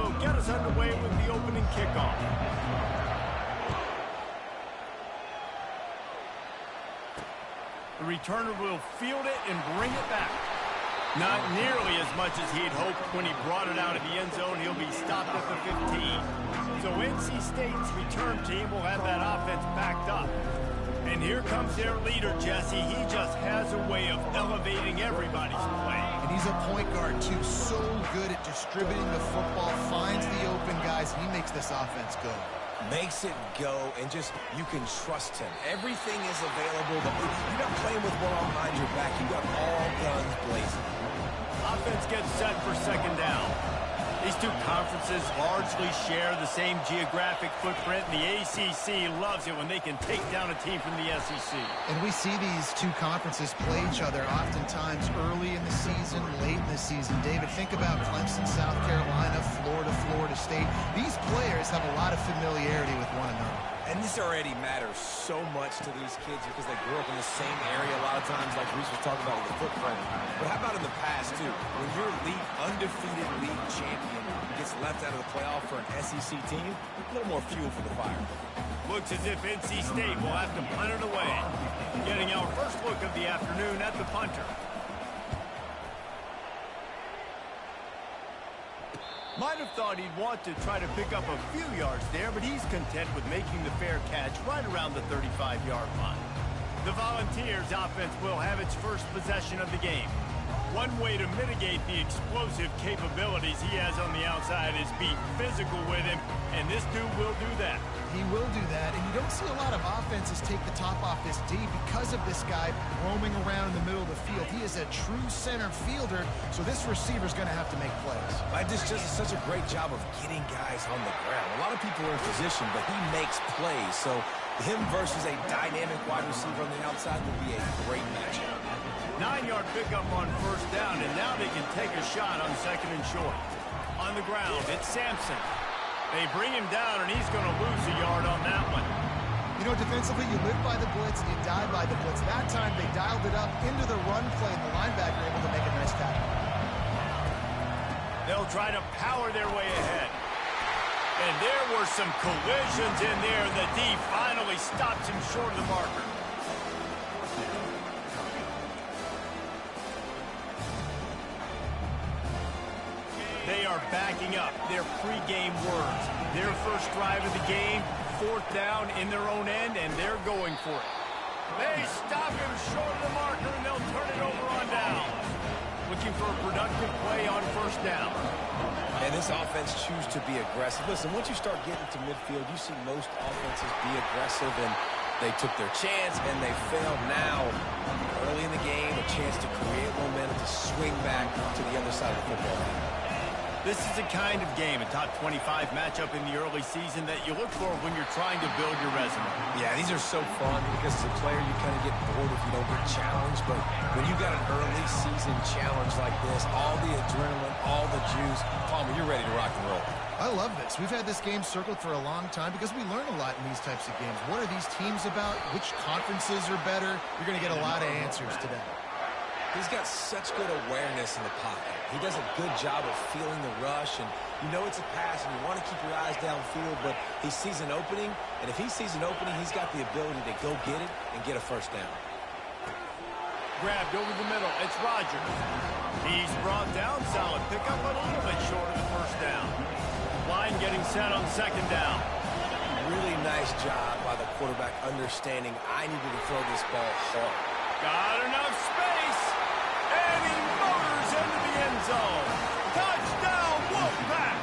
will get us underway with the opening kickoff. The returner will field it and bring it back. Not nearly as much as he'd hoped when he brought it out of the end zone. He'll be stopped at the 15. So NC State's return team will have that offense backed up. And here comes their leader, Jesse. He just has a way of elevating everybody's play. And he's a point guard, too. So good at distributing the football, finds the open guys, and he makes this offense go. Makes it go, and just, you can trust him. Everything is available. You're not playing with one arm behind your back. You got all guns blazing. Offense gets set for second down. These two conferences largely share the same geographic footprint, and the ACC loves it when they can take down a team from the SEC. And we see these two conferences play each other oftentimes early in the season, late in the season. David, think about Clemson, South Carolina, Florida, Florida State. These players have a lot of familiarity with one another. And this already matters so much to these kids because they grew up in the same area a lot of times, like Reese was talking about with the footprint. But how about in the past, too? When your undefeated league champion gets left out of the playoff for an SEC team, a little more fuel for the fire. Looks as if NC State will have to punt it away. Getting our first look of the afternoon at the punter. Might have thought he'd want to try to pick up a few yards there, but he's content with making the fair catch right around the 35-yard line. The Volunteers offense will have its first possession of the game. One way to mitigate the explosive capabilities he has on the outside is be physical with him, and this dude will do that. He will do that, and you don't see a lot of offenses take the top off this D because of this guy roaming around in the middle of the field. He is a true center fielder, so this receiver's going to have to make plays. This just is such a great job of getting guys on the ground. A lot of people are in position, but he makes plays, so him versus a dynamic wide receiver on the outside will be a great matchup. 9-yard pickup on first down, and now they can take a shot on second and short. On the ground, it's Sampson. They bring him down, and he's going to lose a yard on that one. You know, defensively, you live by the blitz and you die by the blitz. That time, they dialed it up into the run play, and the linebacker able to make a nice tackle. They'll try to power their way ahead. And there were some collisions in there. The D finally stops him short of the marker. They are backing up their pregame words. Their first drive of the game, fourth down in their own end, and they're going for it. They stop him short of the marker, and they'll turn it over on down. Looking for a productive play on first down. And this offense chooses to be aggressive. Listen, once you start getting to midfield, you see most offenses be aggressive, and they took their chance, and they failed. Now, early in the game, a chance to create momentum, to swing back to the other side of the football. This is the kind of game, a top 25 matchup in the early season that you look for when you're trying to build your resume. Yeah, these are so fun because as a player you kind of get bored if you don't get challenged. But when you got an early season challenge like this, all the adrenaline, all the juice, Palmer, you're ready to rock and roll. I love this. We've had this game circled for a long time because we learn a lot in these types of games. What are these teams about? Which conferences are better? You're going to get a lot of answers today. He's got such good awareness in the pocket. He does a good job of feeling the rush, and you know it's a pass, and you want to keep your eyes downfield, but he sees an opening, and if he sees an opening, he's got the ability to go get it and get a first down. Grabbed over the middle. It's Rogers. He's brought down. Solid pickup, a little bit short of the first down. Line getting set on second down. Really nice job by the quarterback understanding I needed to throw this ball hard. Got enough space. And he motors into the end zone. Touchdown, Wolfpack!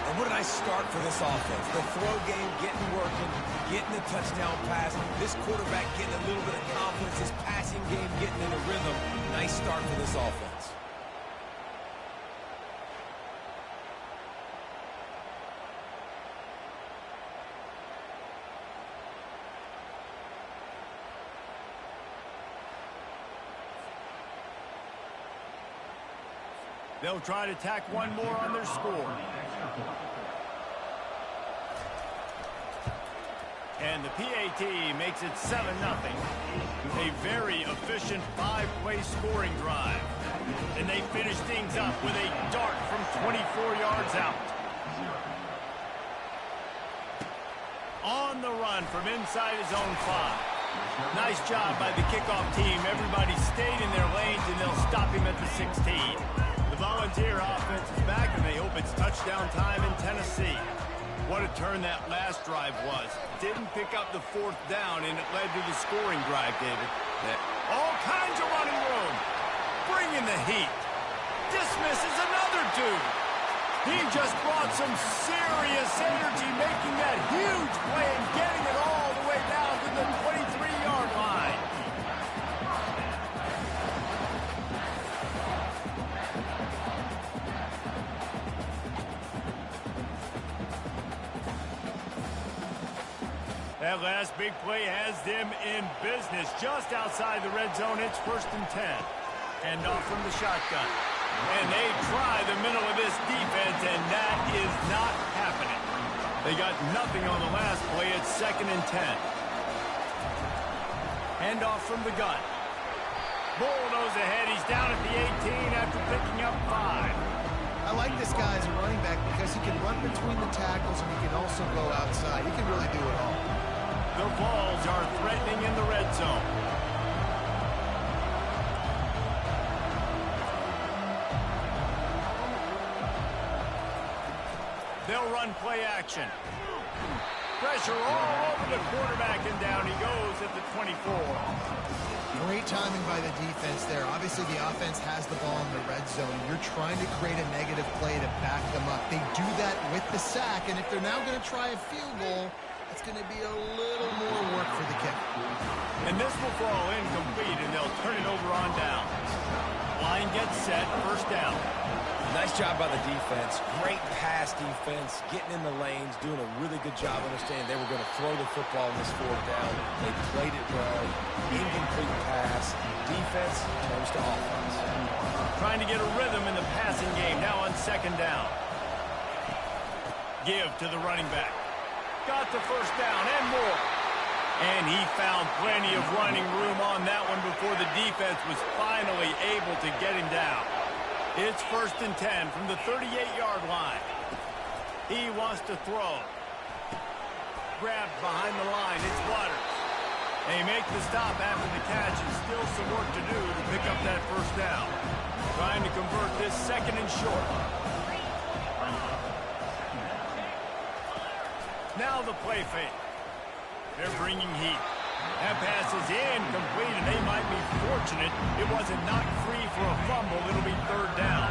And what a nice start for this offense. The throw game getting working, getting the touchdown pass. This quarterback getting a little bit of confidence. His passing game getting in a rhythm. Nice start for this offense. They'll try to tack one more on their score. And the PAT makes it 7-0. A very efficient 5-play scoring drive. And they finish things up with a dart from 24 yards out. On the run from inside his own 5. Nice job by the kickoff team. Everybody stayed in their lanes, and they'll stop him at the 16. The Volunteer offense is back, and they hope it's touchdown time in Tennessee. What a turn that last drive was. Didn't pick up the 4th down, and it led to the scoring drive, David. All kinds of running room. Bringing the heat. Dismisses another dude. He just brought some serious energy, making that huge play and getting it all the way down to the 23-yard line. That last big play has them in business just outside the red zone. It's 1st and 10. Hand off from the shotgun. And they try the middle of this defense, and that is not happening. They got nothing on the last play. It's 2nd and 10. Hand off from the gun. Bulldoze ahead. He's down at the 18 after picking up 5. I like this guy as a running back because he can run between the tackles and he can also go outside. He can really do it all. The Vols are threatening in the red zone. They'll run play action. Pressure all over the quarterback, and down he goes at the 24. Great timing by the defense there. Obviously, the offense has the ball in the red zone. You're trying to create a negative play to back them up. They do that with the sack, and if they're now going to try a field goal, it's going to be a little more work for the kicker. And this will fall incomplete, and they'll turn it over on down. Line gets set, 1st down. Nice job by the defense. Great pass defense, getting in the lanes, doing a really good job understanding they were going to throw the football in this 4th down. They played it well. Incomplete pass. Defense turns to offense. Trying to get a rhythm in the passing game now on 2nd down. Give to the running back. Got the 1st down and more. And he found plenty of running room on that one before the defense was finally able to get him down. It's 1st and 10 from the 38-yard line. He wants to throw. Grabbed behind the line. It's Waters. They make the stop after the catch, and still some work to do to pick up that 1st down. Trying to convert this 2nd and short. Now the play fake. They're bringing heat. That pass is incomplete, and they might be fortunate it wasn't knocked free for a fumble. It'll be 3rd down.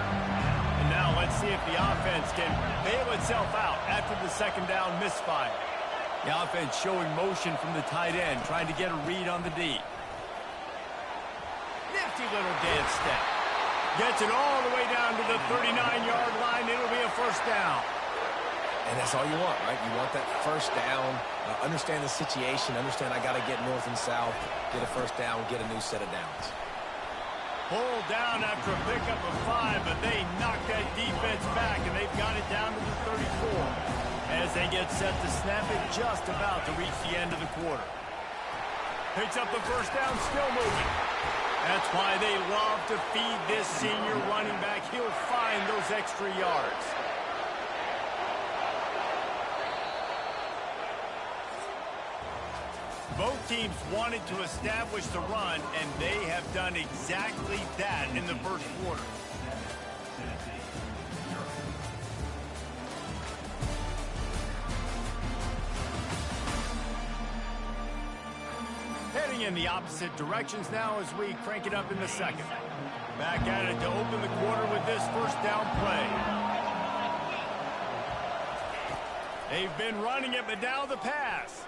And now let's see if the offense can bail itself out after the 2nd down misfire. The offense showing motion from the tight end, trying to get a read on the D. Nifty little dance step. Gets it all the way down to the 39-yard line. It'll be a 1st down. And that's all you want, right? You want that 1st down. Understand the situation. Understand I got to get north and south. Get a 1st down. Get a new set of downs. Pulled down after a pickup of 5, but they knocked that defense back, and they've got it down to the 34. As they get set to snap it, just about to reach the end of the quarter. Picks up the 1st down, still moving. That's why they love to feed this senior running back. He'll find those extra yards. Both teams wanted to establish the run, and they have done exactly that in the 1st quarter. Heading in the opposite directions now as we crank it up in the 2nd. Back at it to open the quarter with this 1st down play. They've been running it, but now the pass.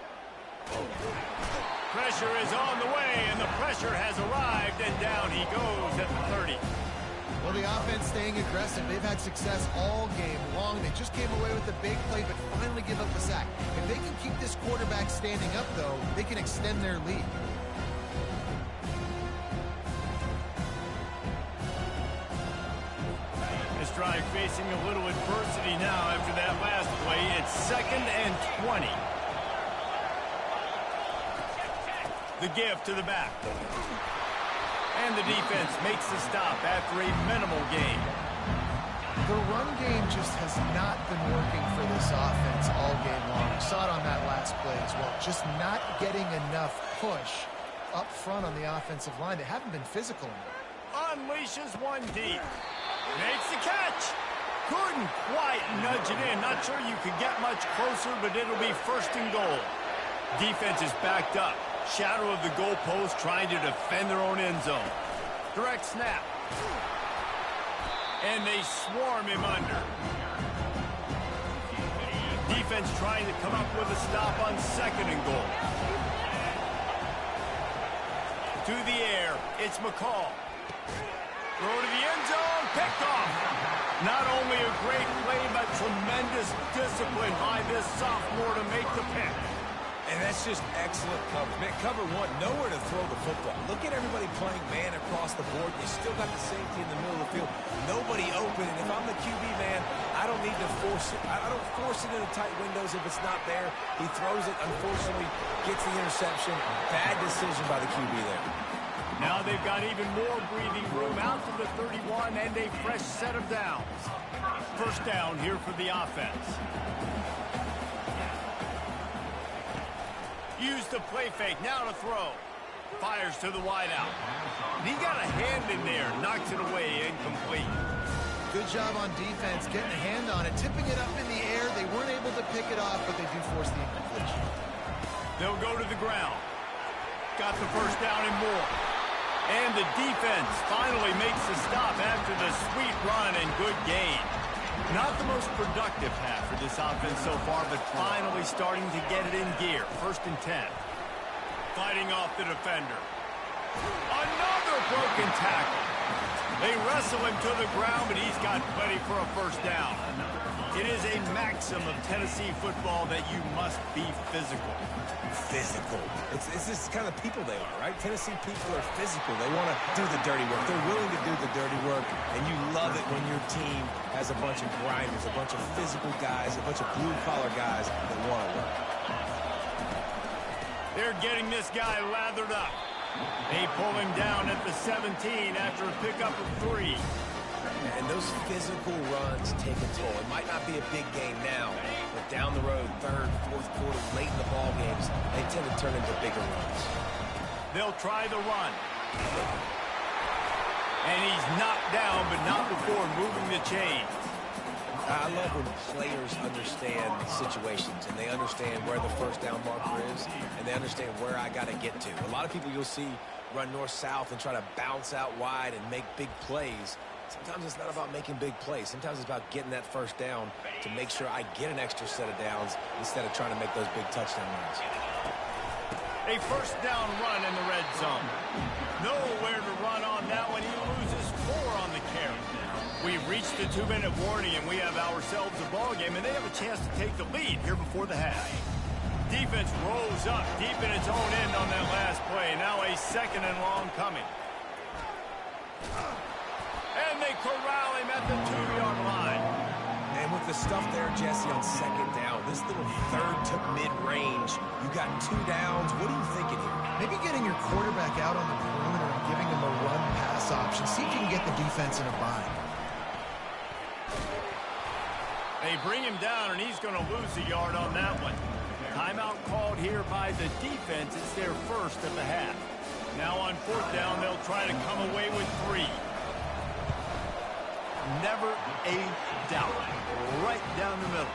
Pressure is on the way, and the pressure has arrived, and down he goes at the 30. Well, the offense staying aggressive. They've had success all game long. They just came away with a big play, but finally give up the sack. If they can keep this quarterback standing up, though, they can extend their lead. This drive facing a little adversity now after that last play. It's 2nd and 20. The give to the back. And the defense makes the stop after a minimal gain. The run game just has not been working for this offense all game long. We saw it on that last play as well. Just not getting enough push up front on the offensive line. They haven't been physical enough. Unleashes one deep. Makes the catch. Couldn't quite nudge it in. Not sure you could get much closer, but it'll be first and goal. Defense is backed up. Shadow of the goalpost trying to defend their own end zone. Direct snap. And they swarm him under. Defense trying to come up with a stop on second and goal. To the air, it's McCall. Throw to the end zone, picked off. Not only a great play, but tremendous discipline by this sophomore to make the pick. And that's just excellent coverage. Man, cover one, nowhere to throw the football. Look at everybody playing man across the board. You still got the safety in the middle of the field. Nobody open. And if I'm the QB, man, I don't need to force it. I don't force it into tight windows if it's not there. He throws it, unfortunately, gets the interception. Bad decision by the QB there. Now they've got even more breathing room out to the 31 and a fresh set of downs. First down here for the offense. Use the play fake, now to throw. Fires to the wideout. He got a hand in there, knocks it away, incomplete. Good job on defense, getting a hand on it, tipping it up in the air. They weren't able to pick it off, but they do force the incompletion. They'll go to the ground. Got the first down and more. And the defense finally makes the stop after the sweet run and good gain. Not the most productive half for this offense so far, but finally starting to get it in gear. First and 10. Fighting off the defender. Another broken tackle. They wrestle him to the ground, but he's got plenty for a first down. It is a maxim of Tennessee football that you must be physical. Physical. It's this kind of people they are, right? Tennessee people are physical. They want to do the dirty work. They're willing to do the dirty work, and you love it when your team has a bunch of grinders, a bunch of physical guys, a bunch of blue-collar guys that want to work. They're getting this guy lathered up. They pull him down at the 17 after a pickup of 3. And those physical runs take a toll. It might not be a big game now, but down the road, third, fourth quarter, late in the ball games, they tend to turn into bigger runs. They'll try the run. And he's knocked down, but not before moving the chains. I love when players understand situations and they understand where the first down marker is and they understand where I got to get to. A lot of people you'll see run north-south and try to bounce out wide and make big plays. Sometimes it's not about making big plays. Sometimes it's about getting that first down to make sure I get an extra set of downs instead of trying to make those big touchdown runs. A first down run in the red zone. Nowhere to run on that one. He loses 4 on the carry. We've reached the 2-minute warning, and we have ourselves a ball game, and they have a chance to take the lead here before the half. Defense rolls up deep in its own end on that last play. Now a second and long coming. And they corral him at the 2-yard line. And with the stuff there, Jesse, on second down, this little third to mid-range, you got 2 downs. What are you thinking here? Maybe getting your quarterback out on the perimeter and giving him a run-pass option. See if you can get the defense in a bind. They bring him down, and he's going to lose a yard on that one. Timeout called here by the defense. It's their first of the half. Now on fourth down, they'll try to come away with 3. Never a doubt. Right down the middle.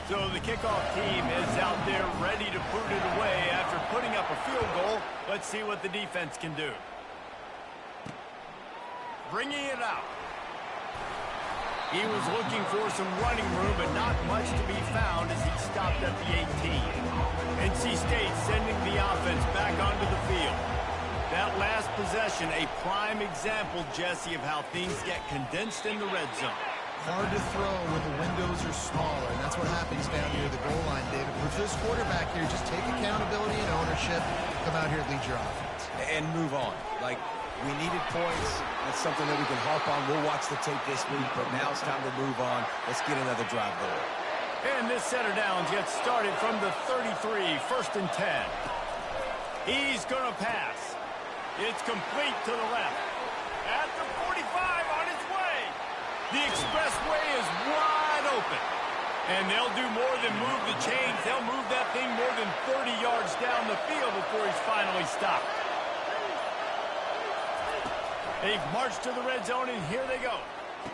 So the kickoff team is out there ready to put it away after putting up a field goal. Let's see what the defense can do. Bringing it out. He was looking for some running room, but not much to be found as he stopped at the 18. NC State sending the offense back onto the field. That last possession, a prime example, Jesse, of how things get condensed in the red zone. Hard to throw when the windows are smaller, and that's what happens down near the goal line, David. For this quarterback here, just take accountability and ownership. Come out here and lead your offense. And move on. Like, we needed points. That's something that we can harp on. We'll watch the tape this week, but now it's time to move on. Let's get another drive going. And this set of downs gets started from the 33, 1st and 10. He's going to pass. It's complete to the left. At the 45, on its way. The expressway is wide open. And they'll do more than move the chains. They'll move that thing more than 30 yards down the field before he's finally stopped. They've marched to the red zone, and here they go.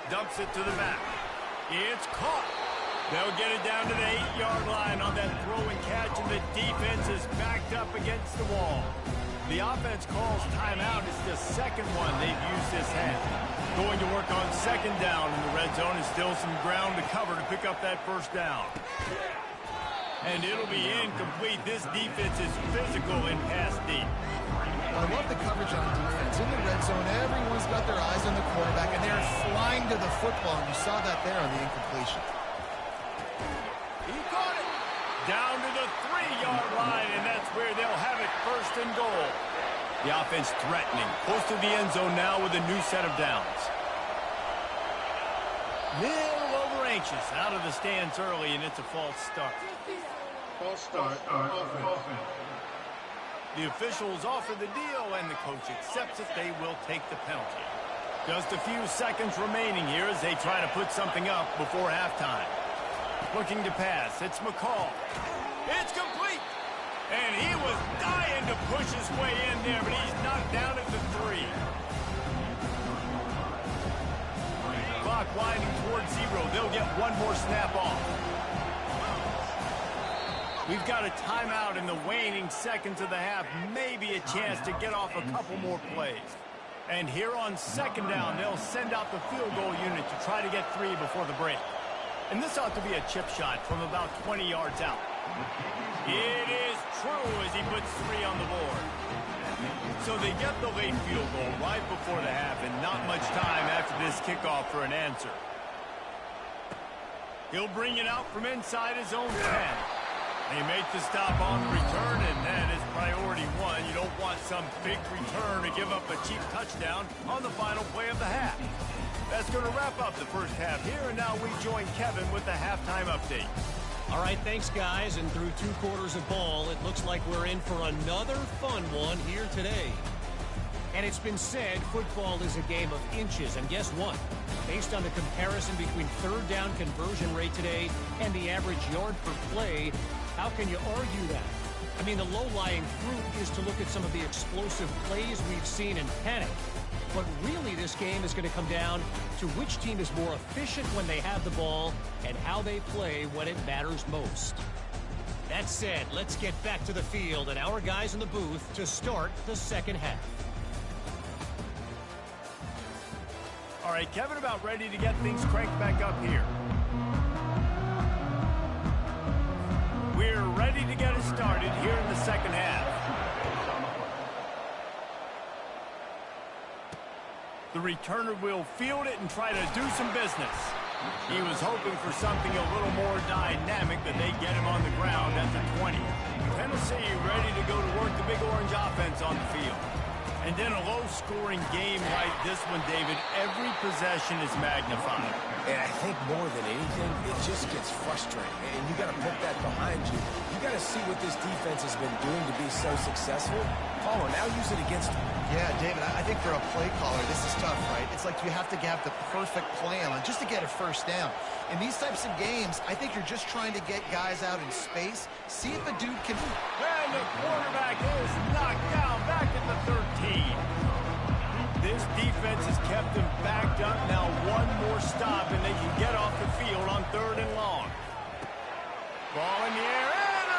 Dumps it to the back. It's caught. They'll get it down to the 8-yard line on that throw and catch, and the defense is backed up against the wall. The offense calls timeout. It's the second one they've used this half. Going to work on 2nd down in the red zone, and still some ground to cover to pick up that 1st down. And it'll be incomplete. This defense is physical in pass deep. I love the coverage on defense. In the red zone, everyone's got their eyes on the quarterback, and they're flying to the football, and you saw that there on the incompletion. He caught it. Down to the 3-yard line, and that's where they'll have it, 1st and goal. The offense threatening. Close to the end zone now with a new set of downs. Little over anxious. Out of the stands early, and it's a false start. False start on offense. The officials offer the deal, and the coach accepts it. They will take the penalty. Just a few seconds remaining here as they try to put something up before halftime. Looking to pass. It's McCall. It's complete. And he was dying to push his way in there, but he's knocked down at the 3. Clock winding towards 0. They'll get one more snap off. We've got a timeout in the waning seconds of the half. Maybe a chance to get off a couple more plays. And here on 2nd down, they'll send out the field goal unit to try to get 3 before the break. And this ought to be a chip shot from about 20 yards out. It is true as he puts 3 on the board. So they get the late field goal right before the half, and not much time after this kickoff for an answer. He'll bring it out from inside his own 10. They make the stop on the return, and that is priority 1. You don't want some big return to give up a cheap touchdown on the final play of the half. That's going to wrap up the first half here, and now we join Kevin with the halftime update. All right, thanks, guys. And through 2 quarters of ball, it looks like we're in for another fun one here today. And it's been said football is a game of inches. And guess what? Based on the comparison between 3rd down conversion rate today and the average yard per play, how can you argue that? I mean, the low-lying fruit is to look at some of the explosive plays we've seen and panic. But really, this game is going to come down to which team is more efficient when they have the ball and how they play when it matters most. That said, let's get back to the field and our guys in the booth to start the second half. All right, Kevin, about ready to get things cranked back up here. We're ready to get it started here in the second half. The returner will field it and try to do some business. He was hoping for something a little more dynamic, but they get him on the ground at the 20. Tennessee ready to go to work the Big Orange offense on the field. And then a low-scoring game like this one, David, every possession is magnified. And I think more than anything, it just gets frustrating. And you got to put that behind you. You got to see what this defense has been doing to be so successful. Oh, now use it against them. Yeah, David, I think for a play caller, this is tough, right? It's like you have to have the perfect plan just to get a 1st down. In these types of games, I think you're just trying to get guys out in space, see if a dude can... And the quarterback is knocked down back at the 13. This defense has kept them backed up. Now one more stop, and they can get off the field on 3rd and long. Ball in the air,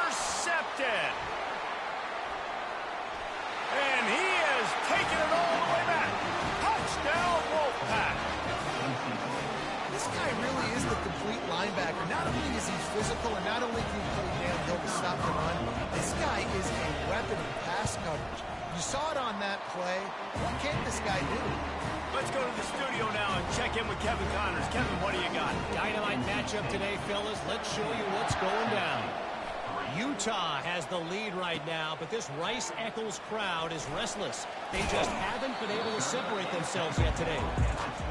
intercepted. And he has taken it all the way back. Touchdown, Wolfpack. This guy really is the complete linebacker. Not only is he physical, and not only can he play downhill to stop the run, this guy is a weapon in pass coverage. You saw it on that play. What can this guy do? Let's go to the studio now and check in with Kevin Connors. Kevin, what do you got? matchup today, fellas. Let's show you what's going down. Utah has the lead right now, but this Rice-Eccles crowd is restless. They just haven't been able to separate themselves yet today.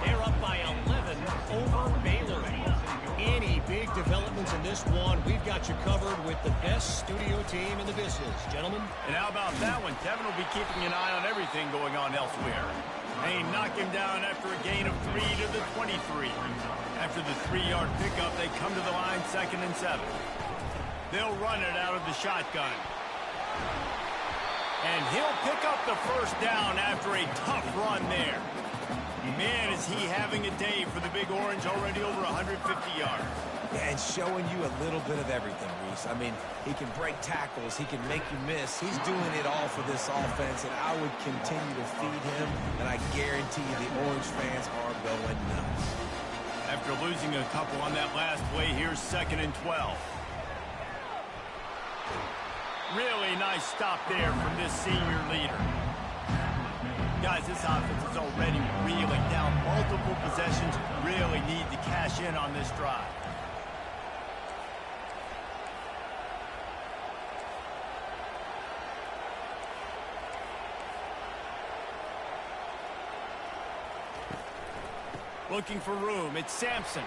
They're up by 11 over Baylor. Any big developments in this one, we've got you covered with the best studio team in the business. Gentlemen? And how about that one? Kevin will be keeping an eye on everything going on elsewhere. They knock him down after a gain of 3 to the 23. After the 3-yard pickup, they come to the line 2nd and 7. They'll run it out of the shotgun. And he'll pick up the first down after a tough run there. Man, is he having a day for the Big Orange, already over 150 yards. Yeah, and showing you a little bit of everything, Reese. I mean, he can break tackles. He can make you miss. He's doing it all for this offense, and I would continue to feed him, and I guarantee you the Orange fans are going nuts. After losing a couple on that last play, here's 2nd and 12. Really nice stop there from this senior leader. Guys, this offense is already reeling down multiple possessions. Really need to cash in on this drive. Looking for room. It's Sampson.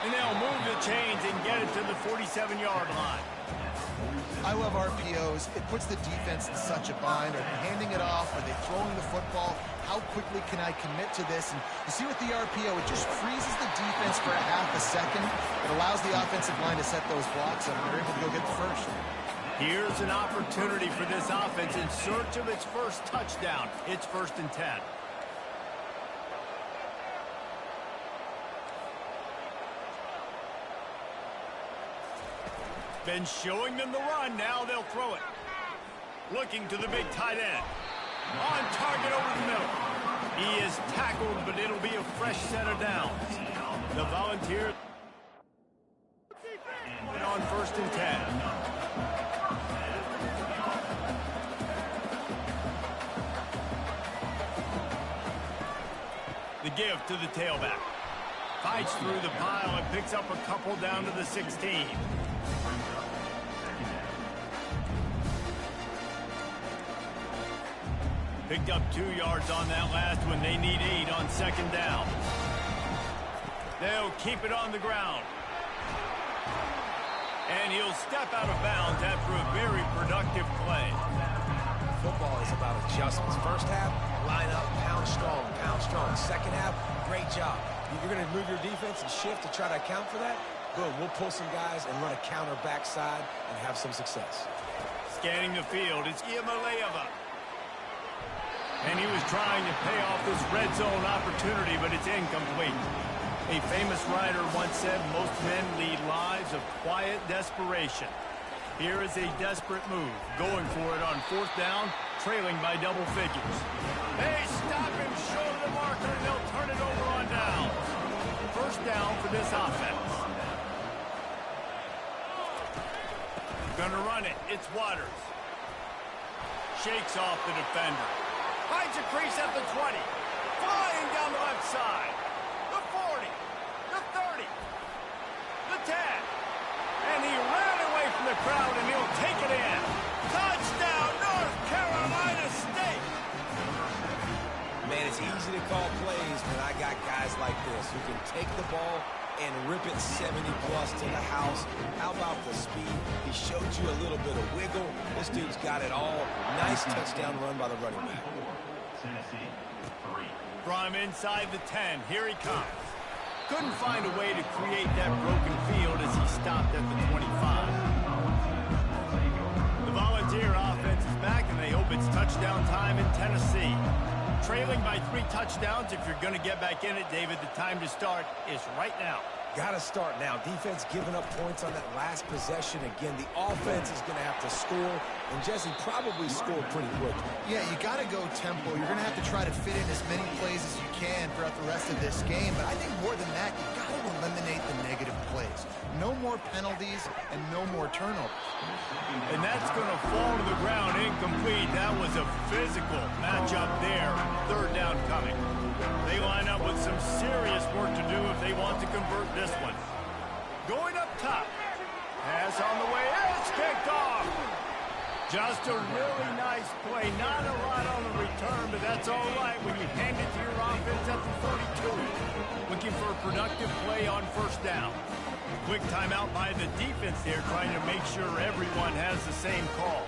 And they'll move the chains and get it to the 47-yard line. I love RPOs. It puts the defense in such a bind. Are they handing it off? Are they throwing the football? How quickly can I commit to this? And you see with the RPO, it just freezes the defense for a half a second. It allows the offensive line to set those blocks up, and they're able to go get the first. Here's an opportunity for this offense in search of its first touchdown. It's 1st and 10. Been showing them the run. Now they'll throw it. Looking to the big tight end. On target over the middle. He is tackled, but it'll be a fresh set of downs. The Volunteers on 1st and 10. The give to the tailback. Fights through the pile and picks up a couple down to the 16. Picked up 2 yards on that last one. They need 8 on 2nd down. They'll keep it on the ground. And he'll step out of bounds after a very productive play. Football is about adjustments. First half, line up, pound strong, pound strong. Second half, great job. You're going to move your defense and shift to try to account for that? Boom, we'll pull some guys and run a counter backside and have some success. Scanning the field, it's Iamaleava. And he was trying to pay off this red zone opportunity, but it's incomplete. A famous writer once said, most men lead lives of quiet desperation. Here is a desperate move, going for it on 4th down, trailing by double figures. They stop him short of the marker, and they'll turn it over on downs. 1st down for this offense. Gonna run it. It's Waters. Shakes off the defender. Finds a crease at the 20. Flying down the left side. The 40. The 30. The 10. And he ran away from the crowd, and he'll take it in. Touchdown, North Carolina State. Man, it's easy to call plays when I got guys like this who can take the ball and rip it 70-plus to the house. How about the speed? He showed you a little bit of wiggle. This dude's got it all. Nice touchdown run by the running back. From inside the 10, here he comes. Couldn't find a way to create that broken field as he stopped at the 25. The Volunteer offense is back, and they hope it's touchdown time in Tennessee. Trailing by 3 touchdowns. If you're going to get back in it, David, the time to start is right now. Got to start now. Defense giving up points on that last possession. Again, the offense is going to have to score, and Jesse probably scored pretty quickly. Yeah, you got to go tempo. You're going to have to try to fit in as many plays as you can throughout the rest of this game, but I think more than that, you got to eliminate the negative plays. No more penalties and no more turnovers. And that's going to fall to the ground incomplete. That was a physical matchup there. 3rd down coming. They line up with some serious work to do if they want to convert this one. Going up top. Pass on the way. It's kicked off. Just a really nice play. Not a lot on the return, but that's all right when you hand it to your offense at the 42. Looking for a productive play on first down. Quick timeout by the defense there, trying to make sure everyone has the same call.